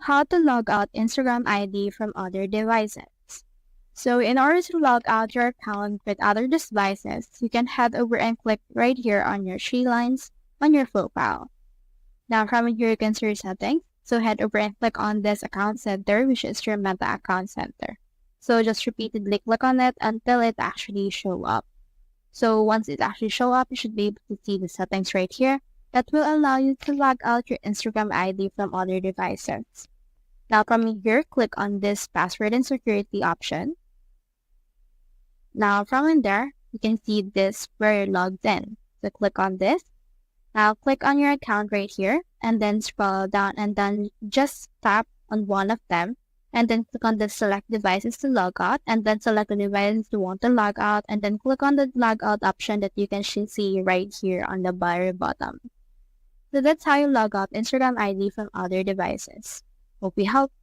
how to log out Instagram ID from other devices. So in order to log out your account with other devices, you can head over and click right here on your three lines on your profile. Now from here you can search settings. So head over and click on this account center, which is your Meta account center. So just repeatedly click on it until it actually show up. So once it actually show up, you should be able to see the settings right here that will allow you to log out your Instagram ID from other devices. Now from here, click on this password and security option. Now from in there, you can see this where you're logged in. So click on this. Now click on your account right here and then scroll down and then just tap on one of them and then click on the select devices to log out and then select the devices you want to log out and then click on the log out option that you can see right here on the very bottom. So that's how you log out Instagram ID from other devices. Hope we helped.